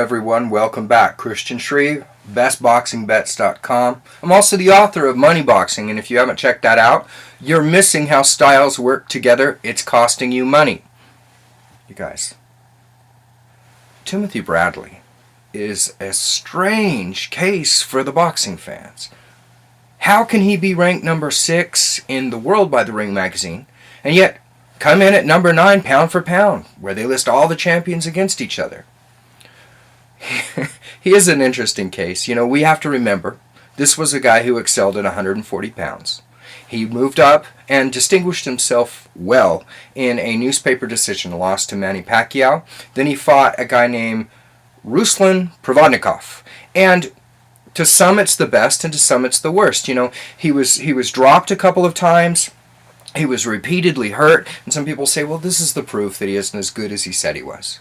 everyone. Welcome back. Christian Shreve, bestboxingbets.com. I'm also the author of Money Boxing, and if you haven't checked that out, you're missing how styles work together. It's costing you money. You guys, Timothy Bradley is a strange case for the boxing fans. How can he be ranked number 6 in the world by the Ring magazine, and yet come in at number 9 pound for pound, where they list all the champions against each other? He is an interesting case. You know, we have to remember, this was a guy who excelled at 140 pounds. He moved up and distinguished himself well in a newspaper decision, loss to Manny Pacquiao. Then he fought a guy named Ruslan Provodnikov. And to some it's the best, and to some it's the worst. You know, he was dropped a couple of times. He was repeatedly hurt, and some people say, well, this is the proof that he isn't as good as he said he was.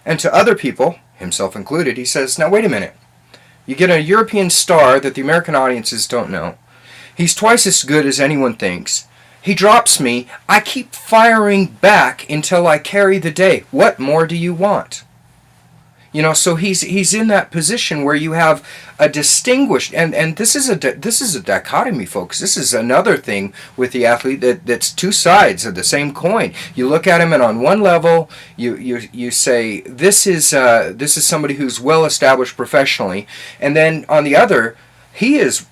And to other people, himself included, he says, now wait a minute. You get a European star that the American audiences don't know. He's twice as good as anyone thinks. He drops me. I keep firing back until I carry the day. What more do you want? You know, so he's in that position where you have a distinguished, and this is a dichotomy, folks. This is another thing with the athlete that's two sides of the same coin. You look at him, and on one level, you say this is somebody who's well established professionally, and then on the other, he is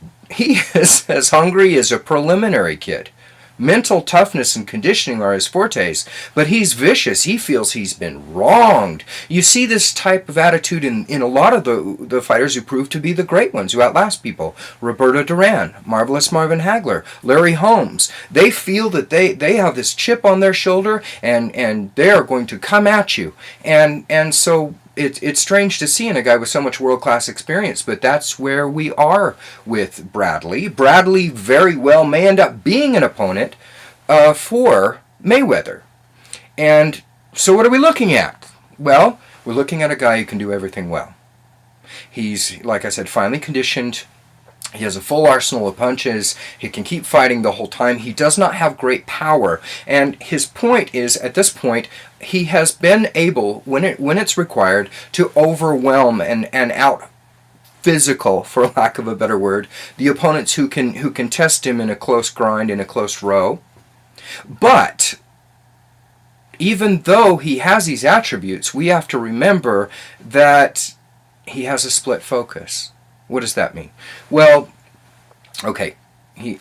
as hungry as a preliminary kid. Mental toughness and conditioning are his fortes, but he's vicious. He feels he's been wronged. You see this type of attitude in a lot of the fighters who prove to be the great ones, who outlast people. Roberto Duran, Marvelous Marvin Hagler, Larry Holmes. They feel that they have this chip on their shoulder, and they are going to come at you. And so it's strange to see in a guy with so much world-class experience, but that's where we are with Bradley. Bradley very well may end up being an opponent for Mayweather. And so what are we looking at? Well, we're looking at a guy who can do everything well. He's, like I said, finely conditioned. He has a full arsenal of punches. He can keep fighting the whole time. He does not have great power. And his point is, at this point, he has been able, when it's required, to overwhelm and out physical, for lack of a better word, the opponents who can test him in a close grind, in a close row. But even though he has these attributes, we have to remember that he has a split focus. What does that mean? Well, okay,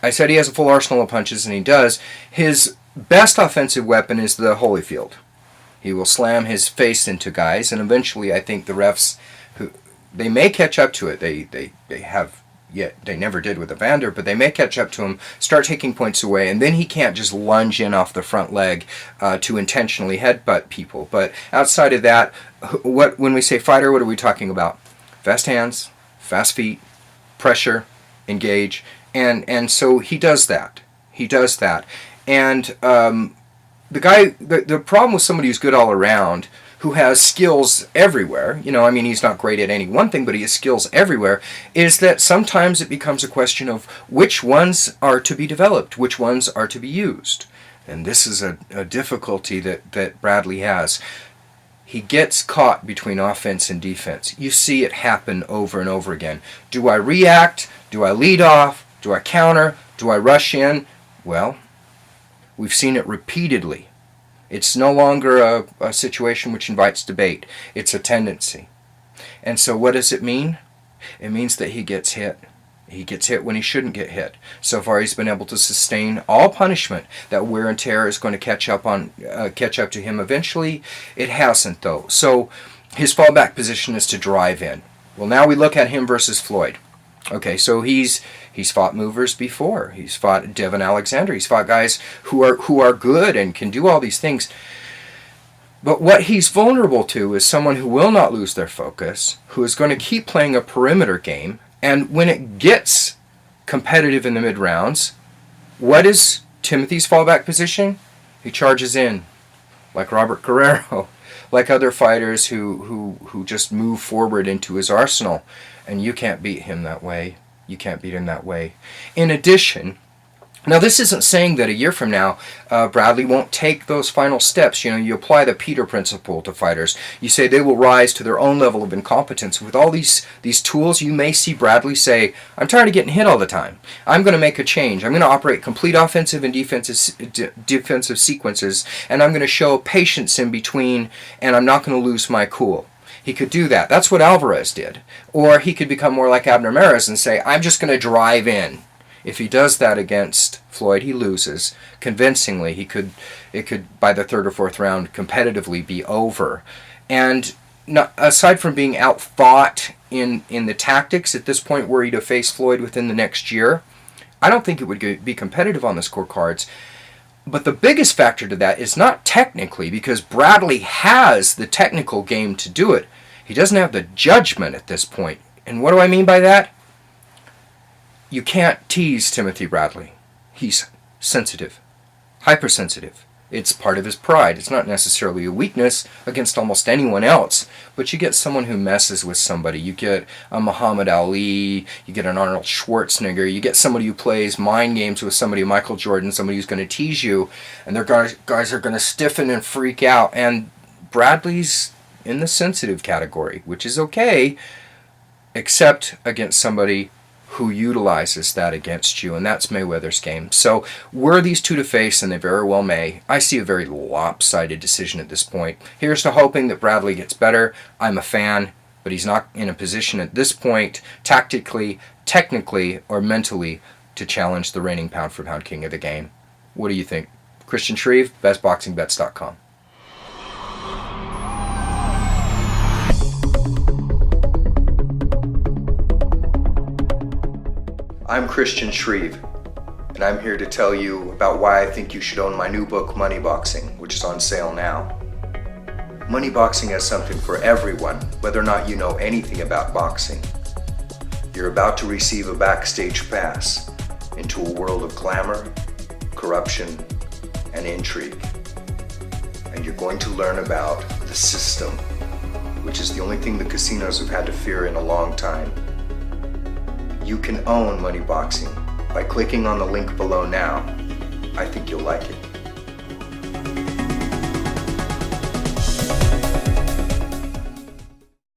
I said he has a full arsenal of punches, and he does. His best offensive weapon is the Holyfield. He will slam his face into guys, and eventually I think the refs, they may catch up to it. They have yet. They never did with Evander, but they may catch up to him, start taking points away, and then he can't just lunge in off the front leg to intentionally headbutt people. But outside of that, when we say fighter, what are we talking about? Fast hands, fast feet, pressure, engage, and so he does that. And the problem with somebody who's good all around, who has skills everywhere, you know, I mean, he's not great at any one thing, but he has skills everywhere, is that sometimes it becomes a question of which ones are to be developed, which ones are to be used. And this is a difficulty that Bradley has. He gets caught between offense and defense. You see it happen over and over again. Do I react? Do I lead off? Do I counter? Do I rush in? Well, we've seen it repeatedly. It's no longer a situation which invites debate. It's a tendency. And so what does it mean? It means that he gets hit. He gets hit when he shouldn't get hit. So far, he's been able to sustain all punishment. That wear and tear is going to catch up to him eventually. It hasn't, though. So his fallback position is to drive in. Well, now we look at him versus Floyd. Okay, so he's fought movers before. He's fought Devin Alexander. He's fought guys who are good and can do all these things. But what he's vulnerable to is someone who will not lose their focus, who is going to keep playing a perimeter game. And when it gets competitive in the mid-rounds, what is Timothy's fallback position? He charges in, like Robert Guerrero, like other fighters who just move forward into his arsenal. And you can't beat him that way. You can't beat him that way. In addition, Now, this isn't saying that a year from now, Bradley won't take those final steps. You know, you apply the Peter principle to fighters. You say they will rise to their own level of incompetence. With all these tools, you may see Bradley say, I'm tired of getting hit all the time. I'm going to make a change. I'm going to operate complete offensive and defensive sequences, and I'm going to show patience in between, and I'm not going to lose my cool. He could do that. That's what Alvarez did. Or he could become more like Abner Mares and say, I'm just going to drive in. If he does that against Floyd, he loses convincingly. It could by the third or fourth round competitively be over. And not, aside from being outthought in the tactics at this point, were he to face Floyd within the next year, I don't think it would be competitive on the scorecards. But the biggest factor to that is not technically, because Bradley has the technical game to do it. He doesn't have the judgment at this point. And what do I mean by that? You can't tease Timothy Bradley. He's sensitive, hypersensitive. It's part of his pride. It's not necessarily a weakness against almost anyone else, but you get someone who messes with somebody. You get a Muhammad Ali, you get an Arnold Schwarzenegger, you get somebody who plays mind games with somebody, Michael Jordan, somebody who's going to tease you, and their guys are going to stiffen and freak out. And Bradley's in the sensitive category, which is okay, except against somebody who utilizes that against you, and that's Mayweather's game. So were these two to face, and they very well may, I see a very lopsided decision at this point. Here's to hoping that Bradley gets better. I'm a fan, but he's not in a position at this point, tactically, technically, or mentally, to challenge the reigning pound-for-pound king of the game. What do you think? Christian Shreve, bestboxingbets.com. I'm Christian Shreve, and I'm here to tell you about why I think you should own my new book, Money Boxing, which is on sale now. Money Boxing has something for everyone, whether or not you know anything about boxing. You're about to receive a backstage pass into a world of glamour, corruption, and intrigue. And you're going to learn about the system, which is the only thing the casinos have had to fear in a long time. You can own Money Boxing by clicking on the link below now. I think you'll like it.